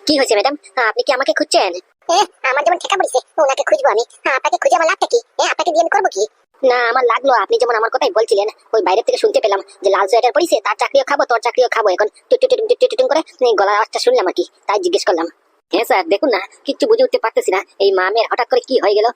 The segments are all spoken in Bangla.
কি হয়েছে ম্যাডাম? আপনি কি আমাকে খুঁজছেন? আমার যেমন ঠেকা পড়েছে ওনাকে খুঁজবো আমি। আপনাকে খুঁজে আমার লাভটা কি? আপনাকে দিয়ে আমি করবো কি? না, আমার লাগলো আপনি যেমন আমার কথাই বলছিলেন, ওই বাইরে থেকে শুনতে পেলাম যে লাল সোয়েটার পরিছে, তার চাকরিও খাবো তোর চাকরিও খাবো। এখন টুটুটুটুম করে গলার আওয়াজটা শুনলাম আর কি, তাই জিজ্ঞেস করলাম। হ্যাঁ স্যার, দেখুন না, কিচ্ছু বুঝে উঠতে পারতেছি না এই মা মেয়ের হঠাৎ করে কি হয়ে গেল।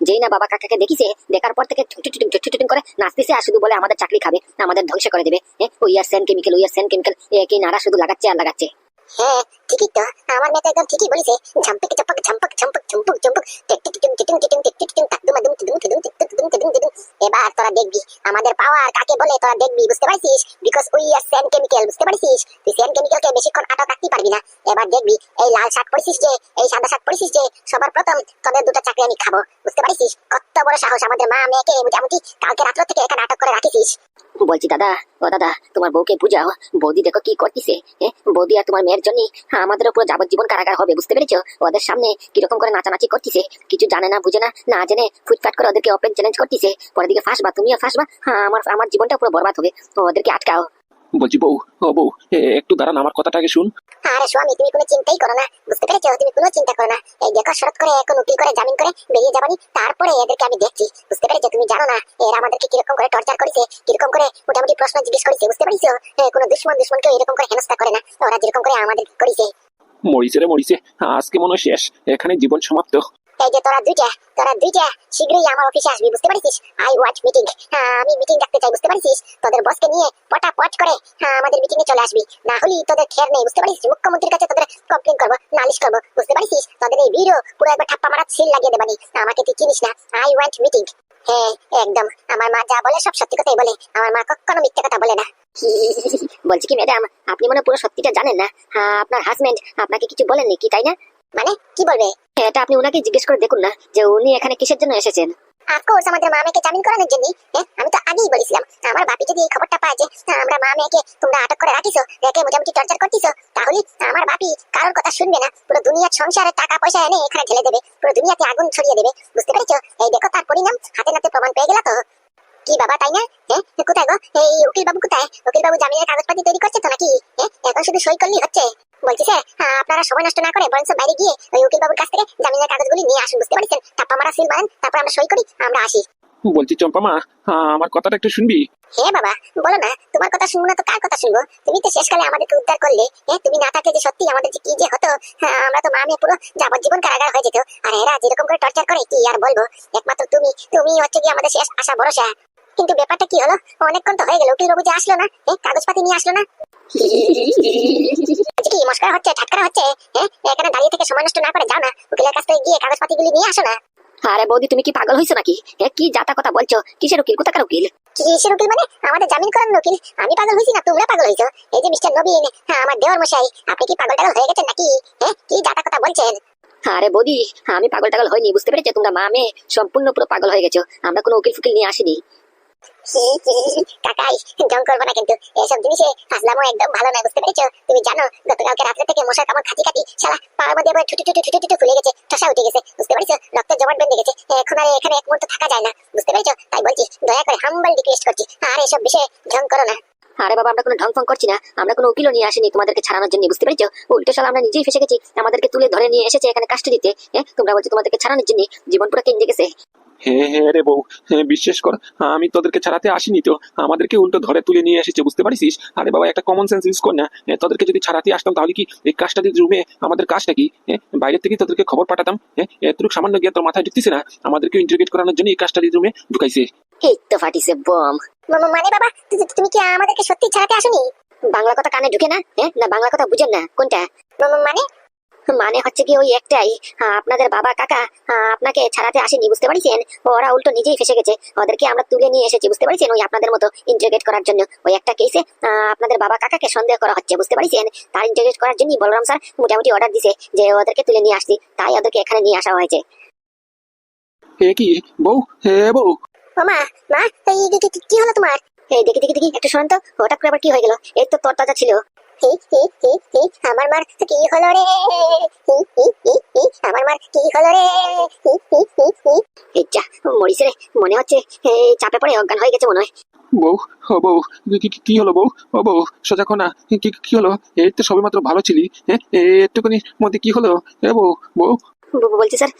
যেই না বাবা কাকাকে দেখিছে, দেখার পর থেকে টুটুটুটুম করে নাচতেছে আর শুধু বলে আমাদের চাকরি খাবে, আমাদের ধ্বংস করে দেবে। ওই আর সেন কেমিক্যাল, ওই আর সেন কেমিক্যাল, কি নারা শুধু লাগাচ্ছে আর লাগাচ্ছে। হ্যাঁ ঠিকই তো, আমার মেয়ে তো একদম ঠিকই বলেছে। ঝম্পক চম্পক ঝম্পক ঝম্পক ঝম্পক ঝম্পক টিকটিকিটিম টিটিম টিটিম টিকটিকিটিম তাকদুম আদুম তিদুম তিদুম টিকটিকিটিম টিটিম টিটিম। এবার তোরা দেখবি আমাদের পাওয়ার কাকে বলে, তোরা দেখবি, বুঝতে পারছিস? Because we R Sen chemical, বুঝতে পারছিস? তুই সেন কেমিক্যালকে বেশিক্ষণ আটক রাখতে পারবি না। এবার দেখবি এই লাল শার্ট পরেছিস যে, এই সাদা শার্ট পরেছিস যে, সবার প্রথম তোদের দুটো চাকরি আমি খাবো, বুঝতে পারছিস? কত বড় সাহস আমাদের মা মেয়েকে মোটামুটি কালকে রাত্র থেকে এখানে আটক করে রাখিস। বলছি দাদা, ও দাদা, তোমার বউকে বুঝাও। বৌদি দেখো কি করতেছে। বৌদি আর তোমার মেয়ের জন্য আমাদের উপর যাবজ্জীবন কারাগার হবে, বুঝতে পেরেছো? ওদের সামনে কিরকম করে নাচানাচি করতেছে, কিছু জানে না বুঝে না, না জেনে ফুটফাট করে ওদেরকে ওপেন চ্যালেঞ্জ করতেছে। পরের দিকে ফাঁসবা, তুমিও ফাঁসবা, আমার জীবনটা পুরো বরবাদ হবে। ওদেরকে আটকাও। বলছি বউ, ও বউ, একটু দাঁড়ান, আমার কথাটা আগে শুন। আরে স্বামী, তুমি কোনো চিন্তাই করো না, বুঝতে পেরেছো? তুমি কোনো চিন্তা করো না। এই দেখো শরৎ করে এখন উকিল করে জামিন করে বেরিয়ে যাবানি, তারপরে এদেরকে আমি দেখছি, বুঝতে পেরেছো? তুমি জানো না এরা আমাদেরকে কিরকম করে টর্চার করেছে, কিরকম করে মোটামুটি প্রশ্ন জিজ্ঞেস করেছে, বুঝতে পেরেছো? কোনো দুশ্মনকে এরকম করে হেনস্থা করে না, ওরা যেরকম করে আমাদের করেছে। মরিছে রে মরিছে, আজকে মনে হয় শেষ, এখানে জীবন সমাপ্ত। এই যে তোরা দুইটা শীঘ্রই আমার অফিসে আসবি, বুঝতে পারছিস? I watch meeting. আমি মিটিং ডাকতে চাই, বুঝতে পারছিস? তোদের বসকে নিয়ে পটাপট করে আমাদের মিটিং এ চলে আসবি, না হলে তোদের খের নেই, বুঝতে পারছিস? মুখ্যমন্ত্রীর কাছে তোদের কমপ্লেন করবো, নালিশ করবো, বুঝতে পারছিস? তোদের এই ভিডিও পুরো একবার ঠাপ্পা মারা সিল লাগিয়ে দেবানি। আমাকে তুই চিনিস না, আই ওয়ান্ট মিটিং। হ্যাঁ একদম, আমার মা যা বলে সব সত্যি কথাই বলে, আমার মা কখনো মিথ্যে কথা বলে না। বলছি কি ম্যাডাম, আপনি মনে হয় পুরো সত্যিটা জানেন না? আপনার হাজবেন্ড আপনাকে কিছু বলেননি কি, তাই না? মানে কি বলবে? এটা আপনি ওনাকে জিজ্ঞেস করে দেখুন না যে উনি এখানে কিসের জন্য এসেছেন। অফকোর্স আমাদের মা মেয়েকে জামিন করানোর জন্য। আমি তো আগেই বলেছিলাম, আমার বাপি যদি এই খবরটা পায় যে আমরা মা মেয়েকে তোমরা আটক করে রাখিছো, রেখে মোটামুটি টর্চার করতেছো, তাহলে আমার বাপি কারোর কথা শুনবে না, পুরো দুনিয়ার সংসারে টাকা পয়সা এনে এখানে ঢেলে দেবে, পুরো দুনিয়াতে আগুন ছড়িয়ে দেবে, বুঝতে পেরেছো? এই দেখো তার পরিণাম হাতে নাতে প্রমাণ পেয়ে গেল তো। কি বাবা, তাই না? কোথায় গো এই উকিল বাবু, কোথায়? উকিল বাবু জামিনের কাগজপাতি তৈরি করছে তো নাকি? এখন শুধু সই করলেই হচ্ছে? বলছি স্যার, আপনারা সময় নষ্ট না করে বরঞ্চ বাইরে গিয়ে ওই উকিল বাবুর কাছ থেকে জামিনের কাগজগুলি নিয়ে আসুন, বুঝতে পারছেন? টাপ্পা মারা সিল মারেন, তারপর আমরা সই করি, আমরা আসি। বলছি চম্পা মা, আমার কথাটা একটু শুনবি? হ্যাঁ বাবা, বলো না, তোমার কথা শুনবো না তো কার কথা শুনবো? তুমি তো শেষকালে আমাদেরকে উদ্ধার করলে। তুমি না থাকলে যে সত্যি আমাদের যে কি যে হতো, আমরা তো মা মেয়ে পুরো যাবজ্জীবন কারাগার হয়ে যেত। আর এরা যেরকম করে টর্চার করে কি আর বলবো, একমাত্র তুমি হচ্ছে কি আমাদের শেষ আশা ভরসা। কিন্তু ব্যাপারটা কি হলো, অনেকক্ষণ তো হয়ে গেল, উকিল বাবু যে আসলো না, কাগজপাতি নিয়ে আসলো না। কি মস্করা হচ্ছে, ঠাট্টা হচ্ছে? এখানে দাঁড়িয়ে থেকে সময় নষ্ট না করে যাও না, উকিলের কাছ থেকে গিয়ে কাগজপাতিগুলি নিয়ে আসো না। আরে বৌদি, তুমি কি পাগল হয়েছো নাকি? কি যাতা কথা বলছো? কিসের উকিল, কোথাকার উকিল? কিসের উকিল মানে? আমাদের জামিন করানোর উকিল। আমি পাগল হয়েছি না তোমরা পাগল হয়েছো? এই যে মিস্টার নবীন, আমার দেওয়ার মশাই, আপনি কি পাগল টাগল হয়ে গেছেন নাকি? কি যাতা কথা বলছেন? আরে বৌদি, আমি পাগল টাগল হয়নি, বুঝতে পেরেছো? তোমরা মা মেয়ে সম্পূর্ণ পুরো পাগল হয়ে গেছো। আমরা কোনো উকিল ফুকিল নিয়ে আসিনি। কাকাই জং করবো না কিন্তু, এসব জিনিসে ফাজলামো একদম ভালো নয়, বুঝতে পেরেছো? তুমি জানো গতকালকে রাত্রে থেকে মশার কামড় খাতি খাতি শালা পাড়ার মধ্যে আবার ঠুটু ফুলে গেছে, ঠসা উঠে গেছে, বুঝতে পেরেছো? রক্তের জমাট বেঁধে গেছে, এখন আর এখানে এক মুহূর্ত থাকা যায় না, বুঝতে পেরেছো? তাই বলছি, দয়া করে হাম্বল রিকোয়েস্ট করছি, আর এসব বিষয়ে ঢং করো না। আরে বাবা, আমরা কোনো ঢং ফং করছি না, আমরা কোনো উকিলও নিয়ে আসিনি তোমাদেরকে ছাড়ানোর জন্য, বুঝতে পেরেছো? উল্টো শালা আমরা নিজেই ফেসে গেছি, আমাদেরকে তুলে ধরে নিয়ে এসেছে এখানে কাস্টডিতে। তোমরা বলছো তোমাদেরকে ছাড়ানোর জন্য, জীবন পুরো কেঁদে গেছে। হ্যাঁ হ্যাঁ রে বউ, বিশ্বাস কর, আমি তোদেরকে ছাড়াতে আসিনি তো, আমাদেরকে উল্টো ধরে তুলে নিয়ে এসেছে, বুঝতে পারিস? আরে বাবা, একটা কমন সেন্স ইউজ কর না। তোদেরকে যদি ছাড়াতে আসতাম তাহলে কি এই কাজটা রুমে আমাদের কাজটা কি? বাইরে থেকে তোদেরকে খবর পাঠাতাম। এতটুকু সামান্য গিয়ে তোর মাথায় ঢুকতেছে না? আমাদেরকে ইন্টারোগেট করানোর জন্য এই কাজটা রুমে ঢুকাইছে। এই তো ফাটিছে বম। মানে বাবা, তুমি কি আমাদেরকে সত্যি ছাড়াতে আসোনি? বাংলা কথা কানে ঢুকে না? না বাংলা কথা বুঝেন না কোনটা? মানে মানে হচ্ছে কি ওই একটাই, আপনাদের বাবা কাকা আপনাকে ছাড়াতে আসেনি, বুঝতে পারছেন? ওরা উল্টো নিজেই ফেসে গেছে, ওদেরকে আমরা তুলে নিয়ে এসেছি, বুঝতে পারছেন? ওই আপনাদের মতো ইন্টারোগেট করার জন্য। ওই একটা কেসে আপনাদের বাবা কাকাকে সন্দেহ করা হচ্ছে, বুঝতে পারছেন? তার ইন্টারোগেট করার জন্যই বলরাম স্যার মোটামুটি অর্ডার দিছে যে ওদেরকে তুলে নিয়ে আসছি, তাই ওদেরকে এখানে নিয়ে আসা হয়েছে। হে কি বউ, হে বউ। ও মা, কি হলো তোমার? এই দেখি দেখি দেখি, একটু শোনান তো, হঠাৎ করে আবার কি হয়ে গেল? এই তো তরতাজা ছিল। আমার মার কি হলো রে? আমার মার কি হলো রে? এই যা মরিছে রে, মনে হচ্ছে চাপে পড়ে অজ্ঞান হয়ে গেছে মনে হয়। বউ, ও বউ, কি হলো বউ? ও বউ, সোজা কো না, কি হলো? এই তো সবেমাত্র ভালো ছিলি, হ্যাঁ? একটুখানি মধ্যে কি হলো? বউ, বউ। বলছি স্যার,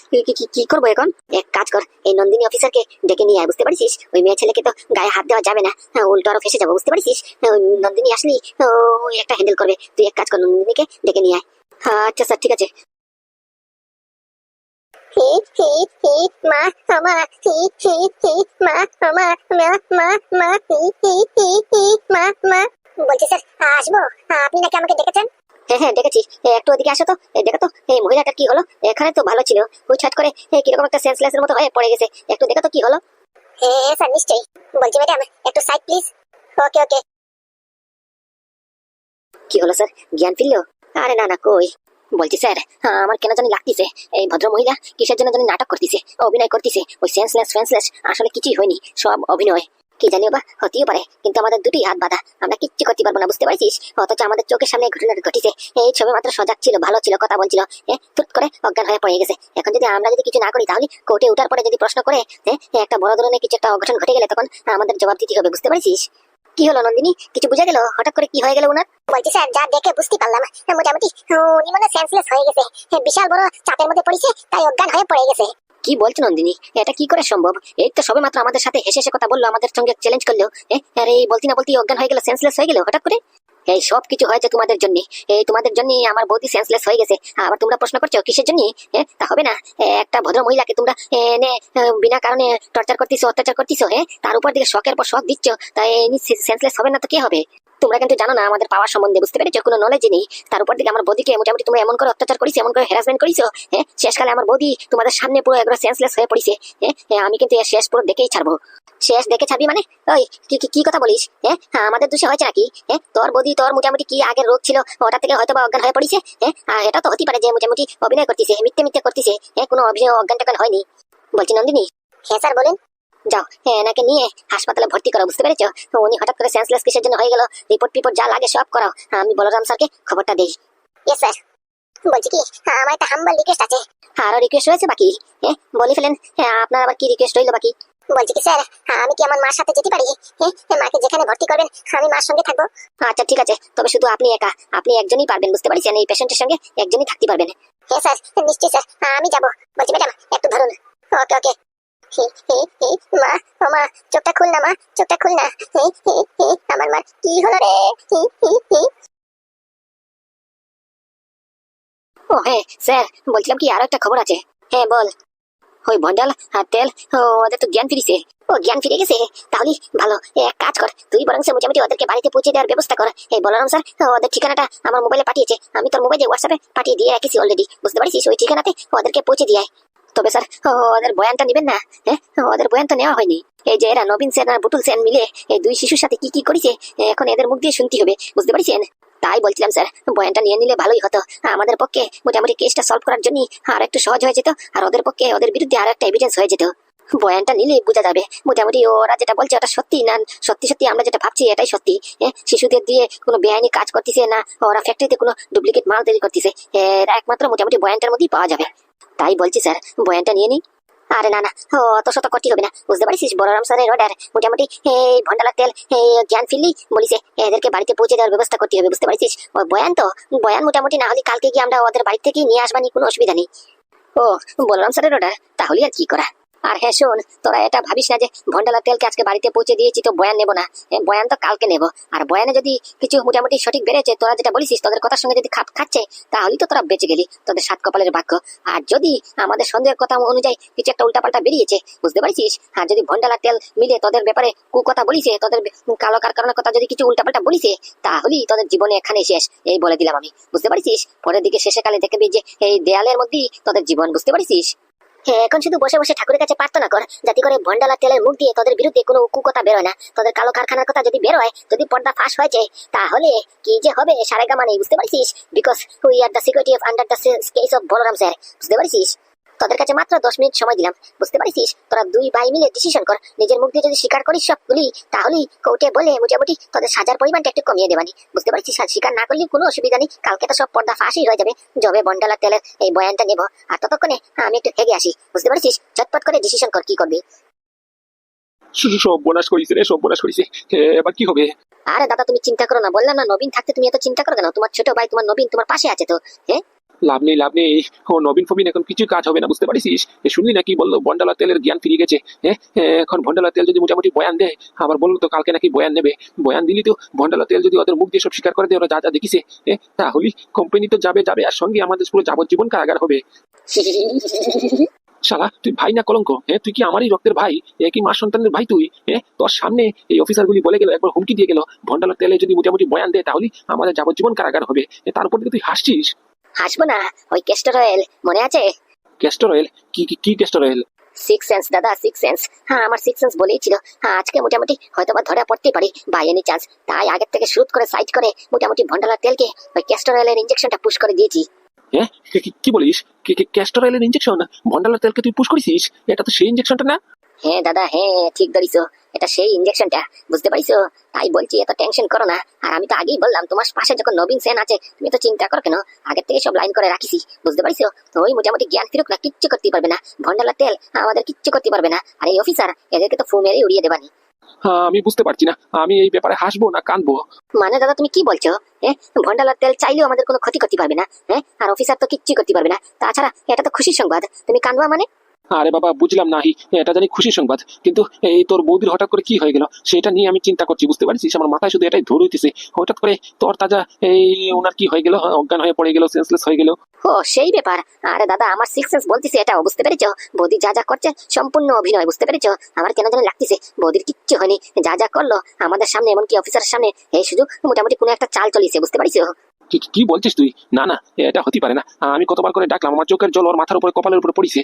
কি করবো এখন? এক কাজ কর, এই নন্দিনী অফিসারকে ডেকে নিয়ে আয়, বুঝতে পারছিস? ওই মেয়ে ছেলেকে তো গায়ে হাত দেওয়া যাবে না, উল্টো আরো ফেসে যাবো, বুঝতে পারছিস? ওই নন্দিনী আসলেই ওই একটা হ্যান্ডেল করবে। তুই এক কাজ কর, নন্দিনীকে ডেকে নিয়ে আয়। আচ্ছা স্যার, ঠিক আছে। হি হি হি মা মা হি হি হি মা মা মা মা মা হি হি হি হি মা। বলছি স্যার, আসবো? আপনি নাকি আমাকে ডেকেছেন? হ্যাঁ হ্যাঁ, দেখেছি। একটু ওদিকে আসো তো, দেখো তো এই মহিলাটার কি হলো। এখানে তো ভালো ছিল, ওই ছাট করে কিরকম একটা সেন্সলেসের মতো হয়ে পড়ে গেছে। একটু দেখো তো কি হলো। হ্যাঁ স্যার, নিশ্চয়ই। বলছি ম্যাডাম, একটু সাইড প্লিজ। ওকে ওকে। কি হলো স্যার, জ্ঞান ফিরলো? আরে না না, কই। বলছি স্যার, আমার কেন জানি লাগতেছে এই ভদ্র মহিলা কিসের জন্য জানি নাটক করতেছে, অভিনয় করতেছে। ওই সেন্সলেস ফেন্সলেস আসলে কিছুই হয়নি, সব অভিনয়। কি জানিও বা, হতেও পারে, কিন্তু আমাদের দুটি হাত বাঁধা, আমরা কিচ্ছু করতে পারবো না, বুঝতে পারছিস? অথচ আমাদের চোখের সামনে ঘটনাটা ঘটিছে। এই ছবি মাত্র সজাগ ছিল, ভালো ছিল, কথা বলছিল, ফুট করে অজ্ঞান হয়ে পড়ে গেছে। এখন যদি আমরা যদি কিছু না করি, তাহলে কোর্টে ওঠার পরে যদি প্রশ্ন করে একটা বড় ধরনের কিছু একটা অঘটন ঘটে গেলে তখন আমাদের জবাব দিতে হবে, বুঝতে পারছিস? কি হলো নন্দিনী, কিছু বুঝা গেল? হঠাৎ করে কি হয়ে গেল ওনার? বলছি স্যার, যা দেখে বুঝতে পারলাম মোটামুটি উনি মনে সেন্সলেস হয়ে গেছে। বিশাল বড় চাপের মধ্যে পড়েছে, তাই অজ্ঞান হয়ে পড়ে গেছে। কি বলছো নন্দিনী, এটা কি করে সম্ভব? এই তো সবে মাত্র আমাদের সাথে হেসে হেসে কথা বললো, আমাদের সঙ্গে চ্যালেঞ্জ করলো, আরে এই বলতি না বলতি অজ্ঞান হয়ে গেল, সেন্সলেস হয়ে গেল হঠাৎ করে। এই সব কিছু হয়েছে তোমাদের জন্য। এই তোমাদের জন্য আমার বৌদি সেন্সলেস হয়ে গেছে। আবার তোমরা প্রশ্ন করছো কিসের জন্য? তা হবে না? একটা ভদ্র মহিলাকে তোমরা এনে বিনা কারণে টর্চার করতেছো, অত্যাচার করতেছো, তার উপর দিকে শখের পর শখ দিচ্ছ, তাই সেন্সলেস হবে না তো কে হবে? তোমরা কিন্তু জানো না আমাদের পাওয়ার সম্বন্ধে, বুঝতে পেরেছো? কোনো নলেজ নেই। তার উপর দিকে আমার বৌদিকে মোটামুটি তোমরা এমন করে অত্যাচার করিস, এমন করে হ্যারাসমেন্ট করিছো, শেষকালে আমার বৌদি তোমাদের সামনে পুরো একবার সেন্সলেস হয়ে পড়িছে। আমি কিন্তু এর শেষ পুরো দেখেই ছাড়বো। শেষ দেখে ছাড়বি মানে? ওই কি কথা বলিস? আমাদের দোষে হয়েছে নাকি? তোর বৌদি তোর মোটামুটি কি আগের রোগ ছিল, ওটা থেকে হয়তো বা অজ্ঞান হয়ে পড়িছে। এটা তো হতে পারে যে মোটামুটি অভিনয় করতেছে, মিথ্যে মিথ্যে করতেছে, কোনো অভিনয় অজ্ঞান টজ্ঞান হয়নি। বলছি নন্দিনী, হ্যাঁ স্যার, বলেন। যাও এনাকে নিয়ে হাসপাতালে ভর্তি করো, বুঝতে পেরেছো? উনি হঠাৎ করে সেন্সলেস কিসের জন্য হয়ে গেল, রিপোর্ট টিপোর্ট যা লাগে সব করাও, আমি বলরাম স্যারকে খবরটা দেই। Yes sir. বলছি কি, আমার একটা হাম্বল রিকোয়েস্ট আছে। আরো রিকোয়েস্ট রয়েছে বাকি? বলে ফেলেন। আপনার আবার কি রিকোয়েস্ট রইলো বাকি? বলছি কি স্যার, আমি কি আমার মার সাথে যেতে পারি? মাকে যেখানে ভর্তি করবেন আমি মার সঙ্গে থাকবো। আচ্ছা ঠিক আছে, তবে শুধু আপনি একা, আপনি একজনই পারবেন, বুঝতে পারছেন? এই পেশেন্টের সঙ্গে একজনই থাকতে পারবেন। হ্যাঁ স্যার, নিশ্চয়ই স্যার, আমি যাবো। বলছি ম্যাডাম, একটু ধরুন। ওকে ওকে। হি হি হি মা, ও মা, চোখটা খুল না মা, চোখটা খুল না। হি হি হি আমার মা, কি হলো রে? হি হি হি। ও হ্যাঁ স্যার, বলছিলাম কি আরো একটা খবর আছে। হ্যাঁ বল। ওই ভন্ডাল আর তেল, ওদের তো জ্ঞান ফিরেছে। ও জ্ঞান ফিরে গেছে? তাহলে ভালো, এক কাজ কর, তুই বরং মোটামুটি ওদেরকে বাড়িতে পৌঁছে দেওয়ার ব্যবস্থা কর। এই বলরাম স্যার ওদের ঠিকানাটা আমার মোবাইলে পাঠিয়েছে, আমি তোর মোবাইলে হোয়াটসঅ্যাপে পাঠিয়ে দিয়ে রেখেছি অলরেডি, বুঝতে পারছিস? ওই ঠিকানাতে ওদেরকে পৌঁছে দিয়ে আয়। তবে স্যার ওদের বয়ানটা নেবেন না? ওদের বয়ান তো নেওয়া হয়নি। এই যে এরা নবীন সেন আর বুটুল সেন মিলে এই দুই শিশুর সাথে কি কি করেছে, এখন এদের মুখ দিয়ে শুনতে হবে, বুঝতে পারছেন? তাই বলছিলাম স্যার, বয়ানটা নিয়ে নিলে ভালোই হতো। আমাদের পক্ষে মোটামুটি কেসটা সলভ করার জন্য আর একটু সহজ হয়ে যেত, আর ওদের পক্ষে ওদের বিরুদ্ধে আর একটা এভিডেন্স হয়ে যেত। বয়ানটা নিলে বোঝা যাবে মোটামুটি ওরা যেটা বলছে ওটা সত্যি না সত্যি সত্যি আমরা যেটা ভাবছি এটাই সত্যি। শিশুদের দিয়ে কোনো বেআইনি কাজ করতেছে না, ওরা ফ্যাক্টরিতে কোনো ডুপ্লিকেট মাল তৈরি করতেছে, এরা একমাত্র মোটামুটি বয়ানটার মধ্যেই পাওয়া যাবে। তাই বলছি স্যার, বয়ানটা নিয়ে নিই। আরে না না, অত শত করতে হবে না, বুঝতে পারছিস? বলরাম স্যারের অর্ডার, মোটামুটি এই ভন্ডালার তেল জ্ঞান ফিরলি বলিছে এদেরকে বাড়িতে পৌঁছে দেওয়ার ব্যবস্থা করতে হবে, বুঝতে পারছিস? ওই বয়ান তো, বয়ান মোটামুটি না হলে কালকে গিয়ে আমরা ওদের বাড়ি থেকে নিয়ে আসবানি, কোনো অসুবিধা নেই। ও বলরাম স্যারের অর্ডার, তাহলে আর কি করা। আর হ্যাঁ শোন, তোরা এটা ভাবিস না যে ভন্ডালার তেলকে আজকে বাড়িতে পৌঁছে দিয়েছি তো বয়ান নেবো না, বয়ান তো কালকে নেবো। আর বয়ানে যদি কিছু মোটামুটি সঠিক বেড়েছে, তোরা যেটা বলিস তোদের কথার সঙ্গে যদি খাপ খাচ্ছে, তাহলেই তো তোরা বেঁচে গেলি, তোদের সাত কপালের ভাগ্য। আর যদি আমাদের সন্দেহের কথা অনুযায়ী কিছু একটা উল্টাপাল্টা বেরিয়েছে, বুঝতে পারছিস? আর যদি ভন্ডালার তেল মিলে তোদের ব্যাপারে কথা বলিছে, তোদের কালো কারখানার কথা যদি কিছু উল্টাপাল্টা বলিছে, তাহলেই তোদের জীবনে এখানে শেষ, এই বলে দিলাম আমি, বুঝতে পারছিস? পরের দিকে শেষে কালে দেখবি যে এই দেয়ালের মধ্যেই তোদের জীবন, বুঝতে পারছিস? এখন শুধু বসে বসে ঠাকুরের কাছে প্রার্থনা কর, যাতে করে ভন্ডালা তেলের মুখ দিয়ে তোদের বিরুদ্ধে কোনো কুকথা বেরোয় না। তোদের কালো কারখানার কথা যদি বেরোয়, যদি পর্দা ফাঁস হয়েছে, তাহলে কি যে হবে সারেগামা নেই, বুঝতে পারছিস? Because we are the security of under the case of Balram sir, বুঝতে পারছিস? তোদের কাছে মাত্র 10 মিনিট সময় দিলাম, বুঝতে পারছিস? তোরা দুই ভাই মিলে ডিসিশন কর, নিজের মুখ দিয়ে যদি স্বীকার করিস সবগুলি, তাহলেই কোর্টে বলে মোটামুটি তোদের সাজার পরিমাণটা একটু কমিয়ে দেবানি, বুঝতে পারছিস? আর স্বীকার না করলে কোনো অসুবিধা নেই, কালকে তো সব পর্দা ফাঁসই হয়ে যাবে, যবে ভন্ডালার তেলের এই বয়ানটা নেবো। আর ততক্ষণে আমি একটু হেগে আসি, বুঝতে পারছিস? চটপট করে ডিসিশন কর কি করবি। সর্বনাশ করিছে রে, সর্বনাশ করিছে। এবার কি হবে? আরে দাদা তুমি চিন্তা করো না, বললাম না নবীন থাকতে তুমি এত চিন্তা করো কেন? তোমার ছোট ভাই তোমার নবীন তোমার পাশে আছে তো। হ্যাঁ লাভ নেই, লাভ নেই। ও নবীন ফবিন এখন কিছু কাজ হবে না, বুঝতে পারিস? শুনলি না কি বললো, ভন্ডালা তেলের জ্ঞান ফিরে গেছে। হ্যাঁ, এখন ভন্ডালা তেল যদি মোটামুটি বয়ান দেয়, আবার বললো তো কালকে নাকি বয়ান নেবে। বয়ান দিলি তো ভন্ডালা তেল যদি ওদের মুখ দিয়ে সব স্বীকার করে দেয় ওরা যা যা দেখিছে, তাহলে কোম্পানি তো যাবে যাবে, আর সঙ্গে আমাদের পুরো যাবজ্জীবন কারাগার হবে। শালা তুই ভাই না কলঙ্ক? তুই কি আমারই রক্তের ভাই? কি মা সন্তানের ভাই তুই? তোর সামনে এই অফিসার গুলি বলে গেল, একবার হুমকি দিয়ে গেল ভন্ডালা তেলে যদি মোটামুটি বয়ান দেয় তাহলে আমাদের যাবজ্জীবন কারাগার হবে। তার উপর থেকে তুই হাসছিস। হাসবো না? ওই ক্যাস্টর অয়েল মনে আছে? Castor oil? কি কি কি ক্যাস্টর অয়েল? সিক্স সেন্স দাদা, সিক্স সেন্স। হ্যাঁ আমার সিক্স সেন্স বলেই ছিল, হ্যাঁ আজকে মোটামুটি হয়তো বা ধরা পড়তেই পারি বাই এনি চান্স। তাই আগের থেকে শুট করে সাইড করে মোটামুটি ভন্ডালার তেলকে ওই ক্যাস্টর অয়েলের ইনজেকশনটা পুশ করে দিয়েছি। কি বলিস? ক্যাস্টর অয়েলের ইনজেকশন ভন্ডালার তেলকে তুই পুশ করেছিস? এটা তো সেই ইনজেকশনটা না? হ্যাঁ দাদা, হ্যাঁ ঠিক ধরিস, এটা সেই ইনজেকশনটা, বুঝতে পারিস? তাই বলছি এত টেনশন করো না। আর আমি তো আগেই বললাম তোমার পাশে যখন নবীন সেন আছে তুমি তো চিন্তা করো কেন, আগের থেকে সব লাইন করে রাখিছি, বুঝতে পারিস? তো ওই মোটামুটি জ্ঞান ফিরুক না, কিচ্ছু করতে পারবে না ভন্ডালার তেল, আমাদের কিচ্ছু করতে পারবে না। আর এই অফিসার এদেরকে তো ফু মেরেই উড়িয়ে দেবানি। আমি বুঝতে পারছি না আমি এই ব্যাপারে হাসবো না কাঁদবো। মানে দাদা তুমি কি বলছো? ভন্ডালার তেল চাইলেও আমাদের কোনো ক্ষতি করতে পারবে না, আর অফিসার তো কিচ্ছু করতে পারবে না। তাছাড়া এটা তো খুশির সংবাদ, তুমি কাঁদবা মানে? আরে বাবা বুঝলাম না, এটা জানি খুশির সংবাদ, কিন্তু এই তোর বৌদির হঠাৎ করে কি হয়ে গেল সেটা নিয়ে আমি চিন্তা করছি, বুঝতে পারছিস? আমার মাথায় শুধু এটাই ধরে হইতেছে, হঠাৎ করে তোর তাজা এই ওনার কি হয়ে গেল, অজ্ঞান হয়ে পড়ে গেল, সেন্সলেস হয়ে গেল। ও সেই ব্যাপার? আরে দাদা আমার সিক্স সেন্স বলতেছে এটাও, বুঝতে পেরেছো? বৌদি যা যা করছে সম্পূর্ণ অভিনয়, বুঝতে পেরেছো? আমার কেন যেন লাগতেছে বৌদির কিচ্ছু হয়নি, যা যা করলো আমাদের সামনে, এমনকি অফিসারের সামনে, এই শুধু মোটামুটি কোনো একটা চাল চলিছে, বুঝতে পারিস? কি কি বলছিস তুই? না না, এটা হতে পারে না। আমি কতবার করে ডাকলাম, আমার চোখের জল ওর মাথার উপরে কপালের উপরে পড়িছে।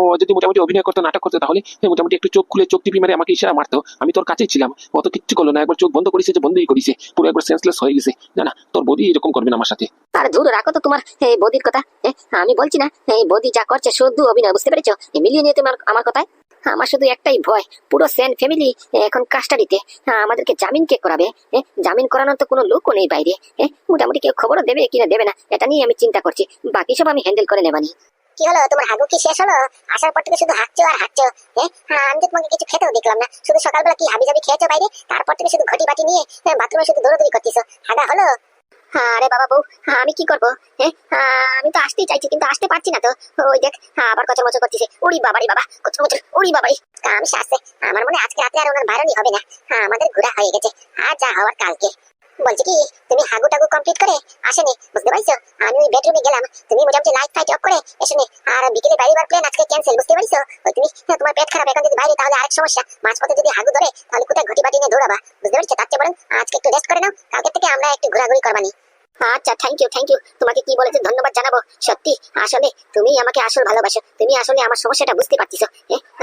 ও যদি মোটামুটি অভিনয় করতো, নাটক করতো, তাহলে মোটামুটি একটু চোখ খুলে চোখ টিপি মেরে আমাকে ইশারা মারতো, আমি তোর কাছেই ছিলাম। ও তো কিচ্ছু করলো না, একবার চোখ বন্ধ করেছে যে বন্ধই করেছে, পুরো একবার সেন্সলেস হয়ে গেছে। না, তোর বৌদি এরকম করবে না আমার সাথে। আর দূর রাখো তো তোমার এই বৌদির কথা। আমি বলছি না এই বৌদি যা করছে শুধু অভিনয়, বুঝতে পেরেছো? মিলিয়ে নিয়ে তোমার আমার কথায়। আমার শুধু একটাই ভয়, পুরো সেন ফ্যামিলি এখন কাস্টাডিতে, আমাদেরকে জামিন কে করাবে? জামিন করানোর তো কোনো লোকও নেই বাইরে। মোটামুটি কেউ খবরও দেবে কিনা দেবে না, এটা নিয়ে আমি চিন্তা করছি। বাকি সব আমি হ্যান্ডেল করে নেবানি। কি হলো, তোমার হাগু কি শেষ হলো? আসার পর থেকে শুধু হাঁকছো আর হাঁকছো। আমি তো তোমাকে কিছু খেতেও দেখলাম না, শুধু সকালবেলা কি হাবি জাবি খেয়েছো বাইরে, তারপর থেকে শুধু ঘটি বাটি নিয়ে বাথরুমে শুধু দৌড়াদৌড়ি করতেছো। হাগা হলো? আরে বাবা বউ, আমি কি করবো? আমি তো আসতেই চাইছি কিন্তু আসতে পারছি না তো। ওই দেখ আবার কচর মচর করতেছে, উড়ি বাবারি বাবা, কচর মচর, উড়ি বাবারি। আমি আসছে, আমার মনে হয় আজকে রাতে আর ওনার বাইরনি হবে না। আমাদের ঘোরা হয়ে গেছে, আর যা হওয়ার কালকে। বলছি কি, তুমি হাগু টাগু কমপ্লিট করে আসেনি, বুঝতে পারছো? আমি ওই বেডরুমে গেলাম, তুমি মোটামুটি লাইট ফাইট অফ করে এসেনি। আর বিকেলে বাইরে বার প্ল্যান আজকে ক্যান্সেল, বুঝতে পারছো? ওই তুমি তোমার পেট খারাপ, এখন যদি বাইরে তাহলে আরেক সমস্যা। মাঝপথে যদি হাগু ধরে তাহলে কোথায় ঘটি বাটি নিয়ে দৌড়াবা, বুঝতে পারছো? তার চেয়ে বলেন আজকে একটু রেস্ট করে নাও, কালকে থেকে আমরা একটু ঘোরাঘুরি করবানি। আচ্ছা থ্যাংক ইউ, থ্যাংক ইউ। তোমাকে কি বলেছে ধন্যবাদ জানাবো। সত্যি আসলে তুমি আমাকে আসল ভালোবাসো, তুমি আসলে আমার সমস্যাটা বুঝতে পারতেছো।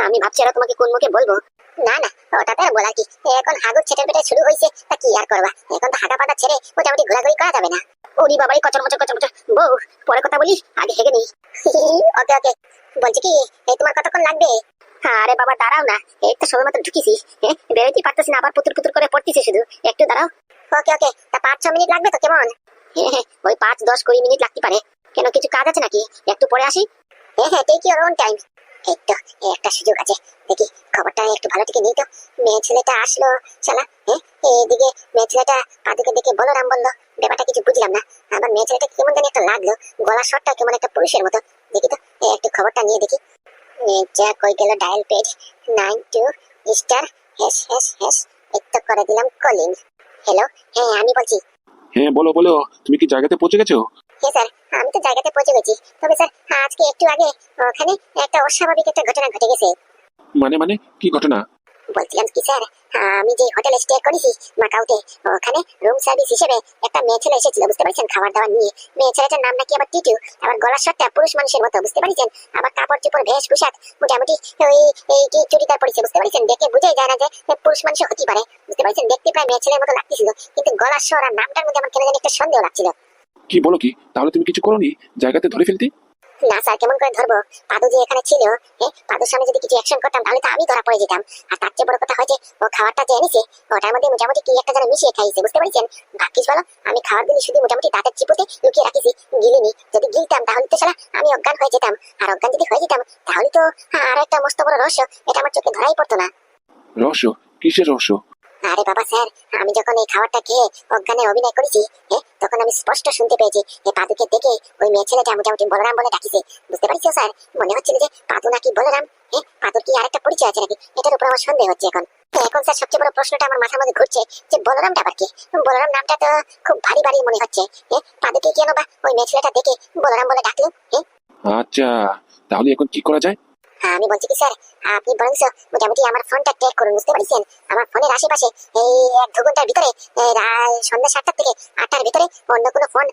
আমি ভাবছি আর তোমাকে কোন মুখে বলবো। না না, ওটাতে আর বলার কি, এখন হাগুর ছেটের পেটে শুরু হয়েছে, তা কি আর করবা? এখন তো হাগা পাতা ছেড়ে মোটামুটি ঘোরাঘুরি করা যাবে না। ওরি বাবাই কচর মচর কচর মচর। বউ পরে কথা বলি, আগে হেগে নেই। ওকে ওকে। বলছি কি, এই তোমার কতক্ষণ লাগবে? আরে বাবা দাঁড়াও না, এই তো সবে মাত্র ঢুকিছি, বেরোতেই পারতেছি না, আবার পুতুর পুতুর করে পড়তেছি শুধু, একটু দাঁড়াও। ওকে ওকে, তা 5-6 মিনিট লাগবে তো কেমন? ওই 5-10-20 মিনিট লাগতে পারে। কেন কিছু কাজ আছে নাকি? একটু পরে আসি। হ্যাঁ, টেক ইওর ওন টাইম। এই তো একটা সুযোগ আছে, দেখি খবরটা একটু ভালো থেকে নিই তো। মেয়ে ছেলেটা আসলো শালা, এইদিকে মেয়ে ছেলেটা পাদুকে দেখে বলরাম বললো, ব্যাপারটা কিছু বুঝলাম না। আবার মেয়ে ছেলেটা কেমন জানি একটা লাগলো, গলার স্বরটা কেমন একটা পুরুষের মতো। দেখি তো একটু খবরটা নিয়ে দেখি। যা কই গেল dial page 92 star hash hash hash, এই তো করে দিলাম কলিং। হ্যালো, হ্যাঁ আমি বলছি। হ্যাঁ বলো বলো, তুমি কি জায়গাতে পৌঁছে গেছো? হ্যাঁ স্যার, আমি তো জায়গাতে পৌঁছে গেছি, তবে স্যার আজকে একটু আগে ওখানে একটা অস্বাভাবিক একটা ঘটনা ঘটে গেছে। মানে মানে কি ঘটনা? বলছিলাম কি স্যার, আমি যে হোটেলে স্টে করেছি মাকাউতে, ওখানে রুম সার্ভিস হিসেবে একটা মেয়ে ছেলে এসেছিল, বুঝতে পারছেন? খাবার দাবার নিয়ে। মেয়ে ছেলেটার নাম নাকি আবার টিটু, আবার গলার স্বরটা পুরুষ মানুষের মতো, বুঝতে পারছেন? আবার কাপড় চোপড় বেশ পোশাক মোটামুটি ওই এই কি চুড়িদার পরেছে, বুঝতে পারছেন? দেখে বুঝাই যায় না যে পুরুষ মানুষ হতে পারে, বুঝতে পারছেন? দেখতে প্রায় মেয়ে ছেলের মতো লাগতেছিল, কিন্তু গলার স্বর আর নামটার মধ্যে আমার কেন জানি একটা সন্দেহ লাগছিল। কি বলো কি, তাহলে তুমি কিছু করোনি জায়গাতে ধরে ফেলতে? না স্যার, কেমন করে ধরবো? পাদু যে এখানে ছিল, পাদুর সামনে যদি কিছু অ্যাকশন করতাম তাহলে তো আমি ধরা পড়ে যেতাম। আর তার চেয়ে বড় কথা হয় যে ও খাবারটা যে এনেছে ওটার মধ্যে মোটামুটি কি একটা যেন মিশিয়ে খাইছে, বুঝতে পারছেন? ভাগ্যিস ভালো আমি খাবার দিলে শুধু মোটামুটি দাঁতের চিপুতে লুকিয়ে রাখিছি, গিলিনি। যদি গিলতাম তাহলে তো শালা আমি অজ্ঞান হয়ে যেতাম, আর অজ্ঞান যদি হয়ে যেতাম তাহলে তো আর একটা মস্ত বড় রহস্য, এটা আমার চোখে ধরাই পড়তো না। রহস্য? কিসের রহস্য? আরে বাবা স্যার, আমি যখন এই খাবারটা খেয়ে অজ্ঞানের অভিনয় করেছি, তখন আমি স্পষ্ট শুনতে পেয়েছি এই পাদুকে দেখে ওই মেয়ে ছেলেটা মোটামুটি বলরাম বলে ডাকিছে। বুঝতে পারছো স্যার? মনে হচ্ছিল যে পাদু নাকি বলরাম। পাদুর কি আরেকটা পরিচয় আছে নাকি, এটার উপর আমার সন্দেহ হচ্ছে এখন। এখন স্যার সবচেয়ে বড় প্রশ্নটা আমার মাথার মধ্যে ঘুরছে যে বলরামটা আবার কে? বলরাম নামটা তো খুব ভারী ভারী মনে হচ্ছে। পাদুকে কেন বা ওই মেয়ে ছেলেটা দেখে বলরাম বলে ডাকলো? আচ্ছা, তাহলে এখন কি করা যায়? আমি বলছি কি স্যার, আপনি বরং মোটামুটি আমার ফোনটা ট্র্যাক করুন। বুঝতে পারছেন? আমার ফোনের আশেপাশে এই 1-2 ঘন্টার ভিতরে সন্ধ্যা 7টা থেকে 8টার ভিতরে অন্য কোনো ফোন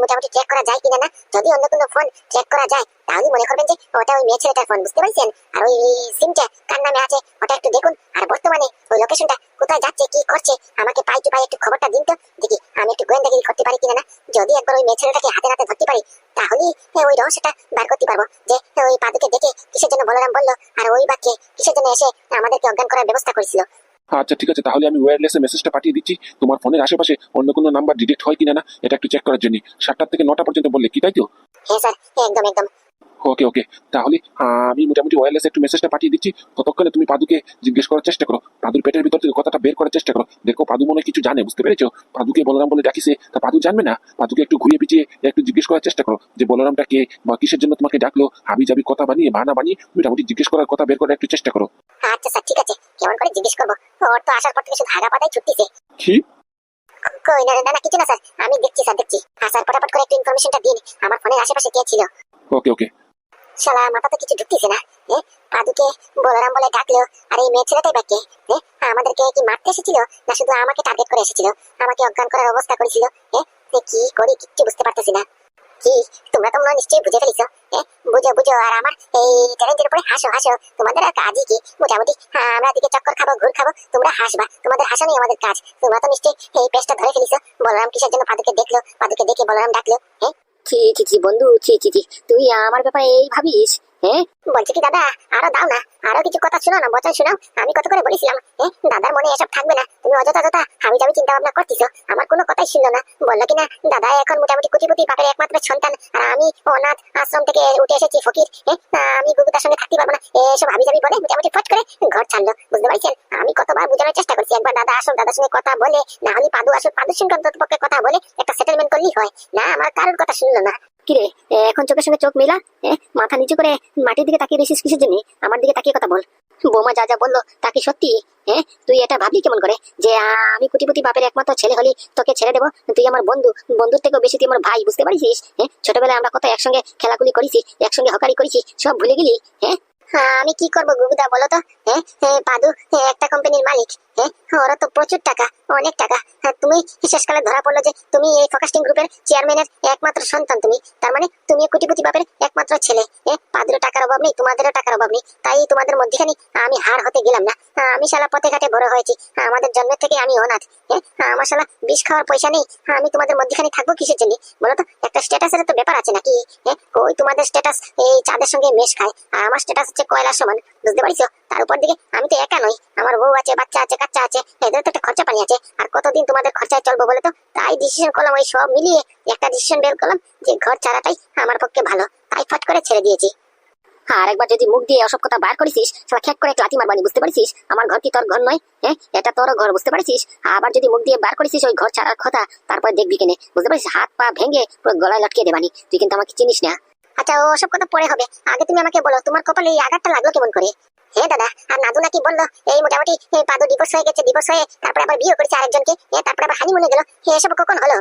মোটামুটি ট্র্যাক করা যায় কিনা। না যদি অন্য কোনো ফোন ট্র্যাক করা যায় তাহলে মনে করবেন যে ওটা ওই মেয়ে ছেলেটার ফোন। বুঝতে পারছেন? আর ওই সিমটা কার নামে আছে ওটা একটু দেখুন। আর বর্তমানে ওই লোকেশনটা কোথায় যাচ্ছে কি করছে আমাকে পাই টু পাই একটু খবরটা দিন তো, দেখি আমি একটু গোয়েন্দাগিরি করতে পারি কিনা। না যদি একবার ওই মেয়ে ছেলেটাকে হাতে নাতে ধরতে পারি তাহলেই ওই রহস্যটা বার করতে পারবো যে ওই পাদুকে দেখে কিসের জন্য বলরাম বললো, আর ওই বাক্যে কিসের জন্য এসে আমাদেরকে অজ্ঞান করার ব্যবস্থা করেছিল। আচ্ছা ঠিক আছে, তাহলে আমি ওয়্যারলেসে মেসেজটা পাঠিয়ে দিচ্ছি তোমার ফোনের আশেপাশে অন্য কোনো নাম্বার ডিটেক্ট হয় কিনা না এটা একটু চেক করার জন্য। 7টা থেকে 9টা পর্যন্ত বললে কি, তাই তো? হ্যাঁ স্যার, একদম একদম। ওকে ওকে, তাহলে আমি মোটামুটি ওয়্যারলেসে একটু মেসেজটা পাঠিয়ে দিচ্ছি। ততক্ষণে তুমি পাদুকে জিজ্ঞেস করার চেষ্টা করো, পাদুর পেটের ভিতর থেকে কথাটা বের করার চেষ্টা করো। দেখো পাদু মনে হয় কিছু জানে, বুঝতে পেরেছো? পাদুকে বলরাম বলে ডাকিছে, তা পাদু জানবে না। পাদুকে একটু ঘুরিয়ে পিছিয়ে একটু জিজ্ঞেস করার চেষ্টা করো যে বলরামটা কে বা কিসের জন্য তোমাকে ডাকলো। হাবি জাবি কথা বানিয়ে বানা বানিয়ে মোটামুটি জিজ্ঞেস করার কথা বের করার একটু চেষ্টা করো। আচ্ছা স্যার ঠিক আছে, কেমন করে জিজ্ঞেস করবো? ওর তো আসার পর থেকে শুধু হাগা পাতাই ছুটতেছে। কি? কই না না না, কিছু না স্যার, আমি দেখছি স্যার দেখছি। স্যার ফটাফট করে একটু ইনফরমেশনটা দিন, আমার ফোনের আশেপাশে কে ছিল। ওকে ওকে। শালা মাথা তো কিছু ঢুকতেছে না। পাদুকে বলরাম বলে ডাকলো, আর এই মেয়ে ছেলেটাই বা কে? আমাদেরকে কি মারতে এসেছিল না শুধু আমাকে টার্গেট করে এসেছিল, আমাকে অজ্ঞান করার অবস্থা করেছিল? কি করি কিচ্ছু বুঝতে পারতেছি না। কি তোমরা তোমরা নিশ্চয়ই বুঝে ফেলিছো? বুঝো বুঝো আর আমার এই ট্যালেন্টের উপরে হাসো হাসো। তোমাদের আর কাজই কি মোটামুটি? আমরা দিকে চক্কর খাবো ঘুর খাবো, তোমরা হাসবা। তোমাদের হাসানোই আমাদের কাজ। তোমরা তো নিশ্চয়ই এই পেজটা ধরে ফেলিছো। বলরাম কিসের জন্য পাদুকে দেখলো, পাদুকে দেখে বলরাম ডাকলো। ছি ছি ছি বন্ধু, ছি ছি ছি, তুই আমার ব্যাপারে এই ভাবিস? বলছি কি দাদা, আরো দাও না, আরো কিছু কথা শোনাও না, বচন শোনাও। আমি কত করে বলেছিলাম দাদার মনে এসব থাকবে না, তুমি অযথা অযথা আমি যাবি চিন্তা ভাবনা করতেছো। আমার কোনো কথাই শুনলো না, বললো কিনা দাদা এখন মোটামুটি কোটিপতি বাপের একমাত্র সন্তান, আর আমি অনাথ আশ্রম থেকে উঠে এসেছি ফকির। আমি গুগুতার সঙ্গে থাকতে পারবো না, এসব হাবি যাবি বলে মোটামুটি ফট করে ঘর ছাড়লো। বুঝতে পারছেন? আমি কতবার বোঝানোর চেষ্টা করছি, একবার দাদা আসুন, দাদার সঙ্গে কথা বলে, না হলে পাদু আসুন, পাদুর সঙ্গে অন্তত পক্ষে কথা বলে একটা সেটেলমেন্ট করলেই হয়। না আমার কারোর কথা শুনলো না। কিরে, এখন চোখের সঙ্গে চোখ মেলা, মাথা নিচু করে মাটির দিকে তাকিয়ে রয়েছিস কিসের জন্য? আমার দিকে তাকিয়ে কথা বল। বৌমা যা যা বললো তা কি সত্যি? তুই এটা ভাবলি কেমন করে যে আমি কোটিপতি বাপের একমাত্র ছেলে হলি তোকে ছেড়ে দেবো? তুই আমার বন্ধু, বন্ধুর থেকেও বেশি তুই আমার ভাই। বুঝতে পারিস? ছোটবেলায় আমরা কত একসঙ্গে খেলাগুলি করেছি, একসঙ্গে হকারি করেছি, সব ভুলে গেলি? আমি কি করবো গুগুদা বলো তো? পাদু একটা কোম্পানির মালিক, ওরা তো প্রচুর টাকা, অনেক টাকা। তুমি শেষকালে ধরা পড়লো যে তুমি এই ফোকাস্টিং গ্রুপের চেয়ারম্যানের একমাত্র সন্তান, তুমি তার মানে তুমি কোটিপতি বাপের একমাত্র ছেলে। পাদুরও টাকার অভাব নেই, তোমাদেরও টাকার অভাব নেই, তাই তোমাদের মধ্যখানে আমি হার হতে গেলাম না। আমি শালা পথে ঘাটে বড় হয়েছি, আমাদের জন্মের থেকে আমি অনাথ। আমার শালা বিষ খাওয়ার পয়সা নেই, আমি তোমাদের মধ্যখানে থাকবো কিসের জন্য বলো তো? একটা স্ট্যাটাসের তো ব্যাপার আছে নাকি? ওই তোমাদের স্ট্যাটাস এই চাঁদের সঙ্গে মেশ খায়, আর আমার স্ট্যাটাস হচ্ছে কয়লার সমান। বুঝতে পারিস? তার উপর দিকে আমি তো একা নই, আমার বউ আছে, বাচ্চা আছে, কাচ্চা আছে, এদের তো একটা খরচা পানি আছে। আর কতদিন তোমাদের খরচায় চলবো বলে তো? তাই ডিসিশন করলাম, ওই সব মিলিয়ে একটা ডিসিশন বের করলাম যে ঘর ছাড়াটাই আমার পক্ষে ভালো, তাই ফট করে ছেড়ে দিয়েছি। আর একবার যদি মুখ দিয়ে অসব কথা বার করেছিস তাহলে খেক করে লাথি মারবানি। বুঝতে পারছিস? আমার ঘর কি তোর ঘর নয়? এটা তোর ঘর। বুঝতে পারছিস? আবার যদি মুখ দিয়ে বার করেছিস ওই ঘর ছাড়ার কথা, তারপরে দেখবি কেনে। বুঝতে পারছিস? হাত পা ভেঙে পুরো গলায় লটকিয়ে দেবানি। তুই কিন্তু আমাকে চিনিস না। আচ্ছা ওসব কথা পরে হবে, আগে তুমি আমাকে বলো তোমার কপালে এই আঘাতটা লাগলো কেমন করে? দাদা, আর নাদু নাকি বললো এই মোটামুটি পাদু ডিভোর্স হয়ে গেছে, ডিভোর্স হয়ে তারপরে আবার বিয়ে করেছে আরেকজনকে, তারপরে আবার হানিমুনে গেল। এসব কখন হলো?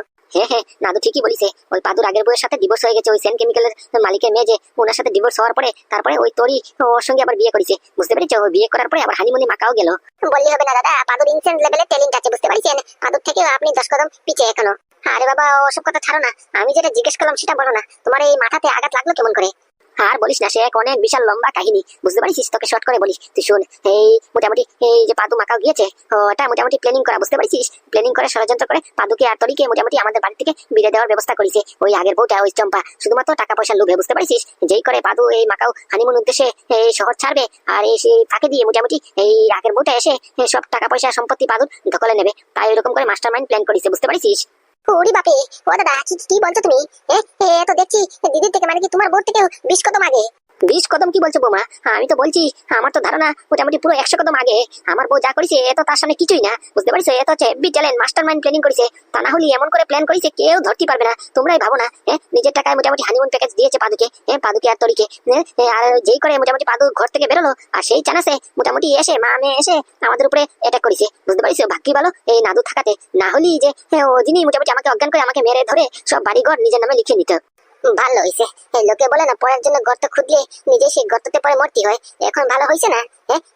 নাদু ঠিকই বলিছে। ওই পাদুর আগের বউয়ের সাথে ডিভোর্স হয়ে গেছে, ওই সেন কেমিক্যালের মালিকের মেয়ে যে, ওনার সাথে ডিভোর্স হওয়ার পরে তারপরে ওই তোরই ওর সঙ্গে আবার বিয়ে করেছে। বুঝতে পেরেছো? ওই বিয়ে করার পরে আবার হানিমুনে মাকাও গেল। বললি হবে না দাদা, পাদুর ইনসেন্ট লেভেলের ট্যালেন্ট আছে। বুঝতে পারছেন? পাদুর থেকে আপনি 10 কদম পিছিয়ে এখনো। আরে বাবা ওসব কথা ছাড়ো না, আমি যেটা জিজ্ঞেস করলাম সেটা বলো না, তোমার এই মাথাতে আঘাত লাগলো কেমন করে? আর বলিস না, সে এক অনেক বিশাল লম্বা কাহিনী। বুঝতে পারিস? তোকে শর্ট করে বলিস, তুই শোন। এই মোটামুটি এই যে পাদু মাকাও গিয়েছে, ওটা মোটামুটি প্ল্যানিং করা। বুঝতে পারছিস? প্ল্যানিং করে ষড়যন্ত্র করে পাদুকে আর তরিকে মোটামুটি আমাদের বাড়ি থেকে বিদায় দেওয়ার ব্যবস্থা করেছে ওই আগের বউটা, ওই চম্পা, শুধুমাত্র টাকা পয়সার লোভে। বুঝতে পারছিস? যেই করে পাদু এই মাকাও হানিমুন উদ্দেশ্যে এই শহর ছাড়বে, আর এই সেই ফাঁকে দিয়ে মোটামুটি এই আগের বউটা এসে সব টাকা পয়সা সম্পত্তি পাদুর দখলে নেবে। তাই এরকম করে মাস্টার মাইন্ড প্ল্যান করেছে। বুঝতে পারছিস? ওরে বাপে, ও দাদা কি কি বলছো তুমি? তো দেখছি দিদির থেকে, মানে কি তোমার বোর থেকেও 20 কদম আগে। 20 কদম কি বলছো বৌমা? আমি তো বলছি আমার তো ধারণা মোটামুটি পুরো 100 কদম আগে। আমার বউ যা করেছে এ তো তার সামনে কিছুই না, বুঝতে পারছো? এ তো হচ্ছে heavy talent, master mind planning করেছে। তা না হলে এমন করে প্ল্যান করেছে কেউ ধরতে পারবে না। তোমরাই ভাবো না, নিজের টাকায় মোটামুটি হানিমুন প্যাকেজ দিয়েছে পাদুকে, পাদুকে আর তরিকে, আর যেই করে মোটামুটি পাদু ঘর থেকে বেরোলো আর সেই চানাসে মোটামুটি এসে মা মেয়ে এসে আমাদের উপরে অ্যাটাক করেছে, বুঝতে পারছো? ভাগ্যি ভালো এই নাদু থাকাতে, না হলেই যে ও দিনই মোটামুটি আমাকে অজ্ঞান করে আমাকে মেরে ধরে সব বাড়িঘর নিজের নামে লিখে নিত। ভালো হয়েছে, এই লোকে বলে না পরের জন্য গর্ত খুঁড়লে নিজে সেই গর্ততে পরে মরতে হয়। এখন ভালো হয়েছে না?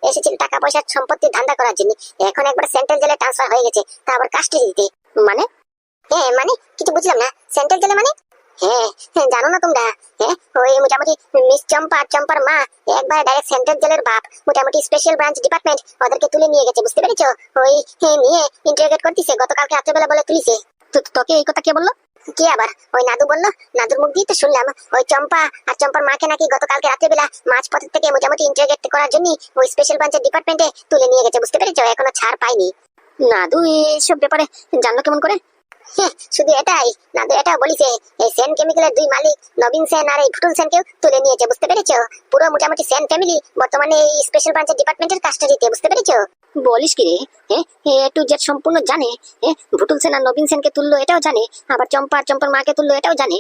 এসেছিল টাকা পয়সার সম্পত্তির ধান্দা করার জন্য, এখন একবার সেন্ট্রাল জেলে ট্রান্সফার হয়ে গেছে, তা আবার কাস্টডি দিতে। মানে? মানে কিছু বুঝলাম না, সেন্ট্রাল জেলে মানে? জানো না তোমরা? ওই মোটামুটি মিস চম্পা আর চম্পার মা একবার ডাইরেক্ট সেন্ট্রাল জেলের বাপ মোটামুটি স্পেশাল ব্রাঞ্চ ডিপার্টমেন্ট ওদেরকে তুলে নিয়ে গেছে, বুঝতে পেরেছো? ওই নিয়ে ইন্টারোগেট করতেছে, গতকালকে রাত্রেবেলা বলে তুলিছে। তোকে এই কথা কে বললো? কি আবার ওই নাদু বললো, নাদুর মুখ দিয়ে তো শুনলাম। ওই চম্পা আর চম্পার মাকে নাকি গতকালকে রাত্রেবেলা মাঝপথের থেকে মোটামুটি ইন্টারোগেট করার জন্য ওই স্পেশাল ব্রাঞ্চের ডিপার্টমেন্টে তুলে নিয়ে গেছে, বুঝতে পেরেছো? এখনো ছাড় পাইনি। নাদু এইসব ব্যাপারে জানলো কেমন করে? শুধু এটাই, নাদু এটাও বলিছে এই সেন কেমিক্যালের 2 মালিক নবীন সেন আর এই ভুটুল সেনকেও তুলে নিয়েছে, বুঝতে পেরেছো? পুরো মোটামুটি সেন ফ্যামিলি বর্তমানে এই স্পেশাল ব্রাঞ্চের ডিপার্টমেন্টের কাস্টডিতে, বুঝতে পেরেছো? বলিস কি রে? টু জেড সম্পূর্ণ জানে। ভুটুল সেন আর নবীন সেনকে তুললো এটাও জানে, আবার চম্পা আর চম্পার মাকে তুললো এটাও জানে।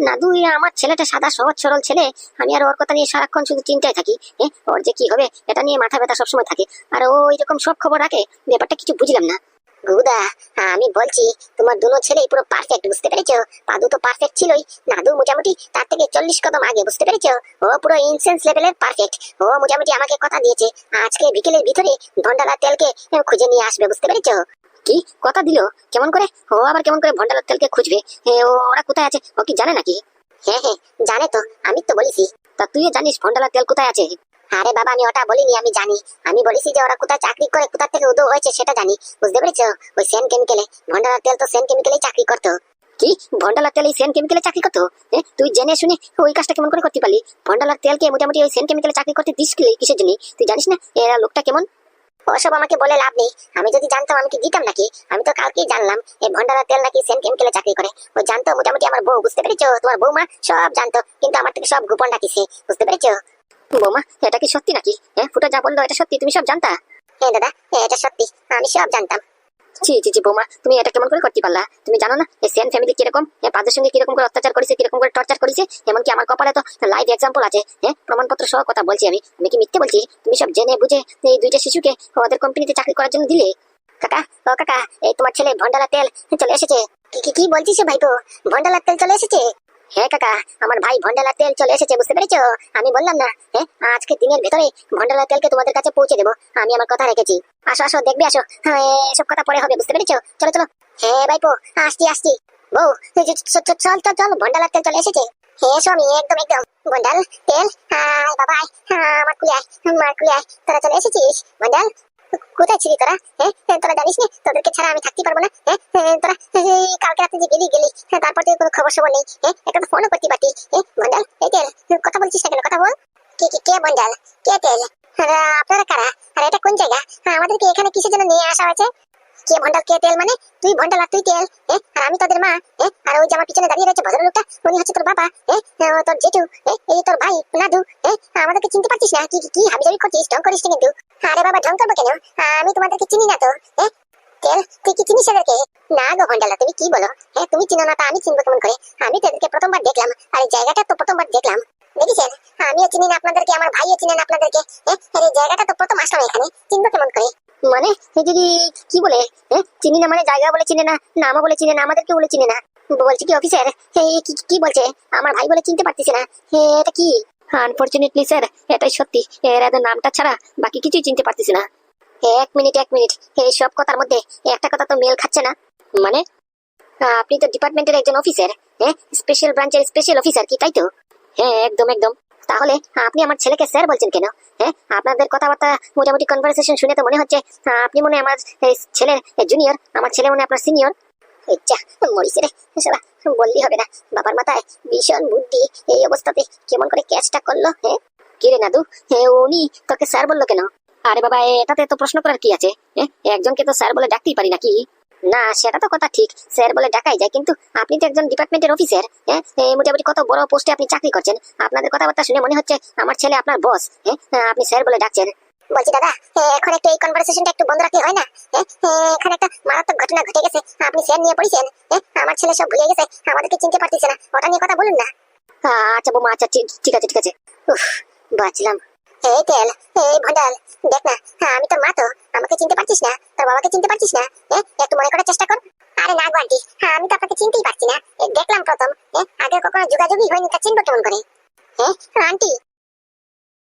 নাদু আমার ছেলেটা সাদা সহজ সরল ছেলে, আমি আর ওর কথা নিয়ে সারাক্ষণ শুধু চিন্তায় থাকি। ওর যে কি হবে এটা নিয়ে মাথা ব্যথা সবসময় থাকে, আর ও এরকম সব খবর রাখে, ব্যাপারটা কিছু বুঝলাম না। গুদা, আমি বলছি তোমার দুনো ছেলেই পুরো পারফেক্ট, বুঝতে পেরেছো? পাদু তো পারফেক্ট ছিলই, নাদু মোটামুটি তার থেকে 40 কদম আগে, বুঝতে পেরেছো? ও পুরো ইনসেন্স লেভেলের পারফেক্ট। ও মোটামুটি আমাকে কথা দিয়েছে আজকে বিকেলের ভিতরে ভন্ডালা তেলকে খুঁজে নিয়ে আসবে, বুঝতে পেরেছো? কি কথা দিল? কেমন করে? ও আবার কেমন করে ভন্ডালার তেলকে খুঁজবে? ওরা কোথায় আছে ও কি জানে নাকি? হ্যাঁ, জানে তো, আমি তো বলেছি। তা তুইও জানিস ভন্ডালার তেল কোথায় আছে? আরে বাবা, আমি ওটা বলিনি, আমি জানি। আমি বলেছি যে ওরা কোথায় চাকরি করে, কোথা থেকে উদয় হয়েছে সেটা জানি, বুঝতে পেরেছো? ওই সেন কেমিক্যালে, ভন্ডারার তেল তো সেন কেমিক্যালেই চাকরি করতো। কি ভন্ডালার তেল এই সেন কেমিক্যালে চাকরি করতো? তুই জেনে শুনে ওই কাজটা কেমন করে করতে পারলি? ভন্ডালার তেলকে মোটামুটি ওই সেন কেমিক্যালে চাকরি করতে দিস কিসের জন্য? তুই জানিস না এরা লোকটা কেমন? ওসব আমাকে বলে লাভ নেই, আমি যদি জানতাম আমি কি দিতাম নাকি? আমি তো কালকেই জানলাম এই ভন্ডারার তেল নাকি সেন কেমিক্যালে চাকরি করে। ও জানতো মোটামুটি আমার বউ, বুঝতে পেরেছো? তোমার বৌমা সব জানতো, কিন্তু আমার থেকে সব গোপন রাখিছে, বুঝতে পেরেছো? বৌমা এটা কি সত্যি নাকি? ফুটা যা বললো এটা সত্যি? তুমি সব জানতা? হ্যাঁ দাদা, এটা সত্যি, আমি সব জানতাম। জি জি জি বৌমা, তুমি এটা কেমন করে করতে পারলা? তুমি জানো না এই সেন ফ্যামিলি কিরকম, পাদের সঙ্গে কিরকম করে অত্যাচার করেছে, কিরকম করে টর্চার করেছে? এমনকি আমার কপালে তো লাইভ এক্সাম্পল আছে, প্রমাণপত্র সহ কথা বলছি আমি। আমি কি মিথ্যে বলছি? তুমি সব জেনে বুঝে এই 2টা শিশুকে ওদের কোম্পানিতে চাকরি করার জন্য দিলে? কাকা, ও কাকা, এই তোমার ছেলে ভন্ডালা তেল চলে এসেছে। কি বলছিস ভাইপো? ভন্ডালা তেল চলে এসেছে? হ্যাঁ কাকা, আমার ভাই ভন্ডালা তেল চলে এসেছে, বুঝতে পেরেছো? আমি বললাম না আজকে দিনের ভেতরে ভন্ডালা তেলকে তোমাদের কাছে পৌঁছে দেবো, আমি আমার কথা রেখেছি। আসো আসো, দেখবে আসো। এসব কথা পরে হবে, বুঝতে পেরেছো? চলো চলো। হ্যাঁ ভাইপো, আসছি। বউ চল, ভন্ডালা তেল চলে এসেছে। হ্যাঁ স্বামী, একদম ভন্ডাল তেল, আয় বাবা আয়, আমার কুলে আয়, মার কুলে আয়। তোরা চলে এসেছিস ভন্ডাল? কোথায় ছিলি তোরা? তোরা জানিস না তোদেরকে ছাড়া আমি থাকতে পারবো না? তোরা কালকে রাতে যে গেলি, তারপর থেকে কোনো খবর সবর নেই। একটা তো ফোনও করতে পারতি। ভন্ডাল, এই তেল, কথা বলছিস না কেন? কথা বল। কে ভন্ডাল? কে তেল? আপনারা কারা? আর এটা কোন জায়গা? আমাদেরকে এখানে কিসের জন্য নিয়ে আসা হয়েছে? কে ভন্ডাল, কে তেল মানে? তুই ভন্ডাল আর তুই তেল, আর আমি তোদের মা। আর ওই যে আমার পিছনে দাঁড়িয়ে রয়েছে ভদ্রলোকটা, উনি হচ্ছে তোর বাবা, তোর জেঠু, এই তোর ভাই নাদু। আমাদেরকে চিনতে পারছিস না? কি হাবিজাবি করছিস? ঢং করিস না কিন্তু। আরে বাবা, ঢং করবো কেন? আমি তোমাদেরকে চিনি না তো। তেল, তুই কি চিনিস এদেরকে? না গো ভন্ডালা, তুমি কি বলো? তুমি চিনো না তা আমি চিনবো কেমন করে? আমি তো এদেরকে প্রথমবার দেখলাম, আর এই জায়গাটা তো প্রথমবার দেখলাম। দেখেছেন, আমিও চিনি না আপনাদেরকে, আমার ভাইও চিনে না আপনাদেরকে। আর এই জায়গাটা তো প্রথম আসলাম এখানে, চিনবো কেমন করে? মানে যদি কি বলে? চিনি না মানে জায়গা বলে চিনে না, নামও বলে চিনে না, আমাদেরকে বলে চিনে না? বলছি কি অফিসার, কি বলছে? আমার ভাই বলে চিনতে পারতেছে না, এটা কি? আনফরচুনেটলি স্যার, এটাই সত্যি। এর এদের নামটা ছাড়া বাকি কিছুই চিনতে পারতেছি না। এক মিনিট, এই সব কথার মধ্যে একটা কথা তো মেল খাচ্ছে না। মানে আপনি তো ডিপার্টমেন্টের একজন অফিসার, স্পেশাল ব্রাঞ্চের স্পেশাল অফিসার, কি তাই তো? হ্যাঁ, একদম। তাহলে আপনি আমার ছেলেকে স্যার বলছেন কেন? আপনাদের কথাবার্তা মোটামুটি কনভারসেশন শুনে তো মনে হচ্ছে আপনি মনে হয় আমার ছেলের জুনিয়র, আমার ছেলে মনে আপনার সিনিয়র। মরিছে রে সারা, বললি হবে না। বাবার মাথায় ভীষণ বুদ্ধি, এই অবস্থাতে কেমন করে ক্যাচটা করলো? কি রে নাদু, উনি তোকে স্যার বললো কেন? আরে বাবা, এটাতে তো প্রশ্ন করার কি আছে? একজনকে তো স্যার বলে ডাকতেই পারি নাকি? না সেটা তো কথা ঠিক, স্যার বলে ডাকাই যায়, কিন্তু আপনি তো একজন ডিপার্টমেন্টের অফিসার, হ্যাঁ মোটামুটি কত বড় পোস্টে আপনি চাকরি করছেন, আপনাদের কথাবার্তা শুনে মনে হচ্ছে আমার ছেলে আপনার বস, হ্যাঁ আপনি স্যার বলে ডাকছেন। বলছি দাদা, এখন একটু এই কনভারসেশনটা একটু বন্ধ রাখলে হয় না? এখানে একটা মারাত্মক ঘটনা ঘটে গেছে, আপনি স্যার নিয়ে পড়েছেন, আমার ছেলে সব ভুলে গেছে, আমাদেরকে চিনতে পারতেছে না, ওটা নিয়ে কথা বলুন না। আচ্ছা বৌমা, আচ্ছা ঠিক আছে ঠিক আছে। উফ, বাঁচলাম। এই তেল, এই ভন্ডাল, দেখ না, আমি তো মা, তো আমাকে চিনতে পারছিস না, তোর বাবাকে চিনতে পারছিস না, একটু মনে করার চেষ্টা কর। আরে না গো আন্টি, আমি তো আপনাকে চিনতেই পারছি না, দেখলাম প্রথম, আগে কখনো যোগাযোগই হয়নি, তা চিনবো কেমন করে? আন্টি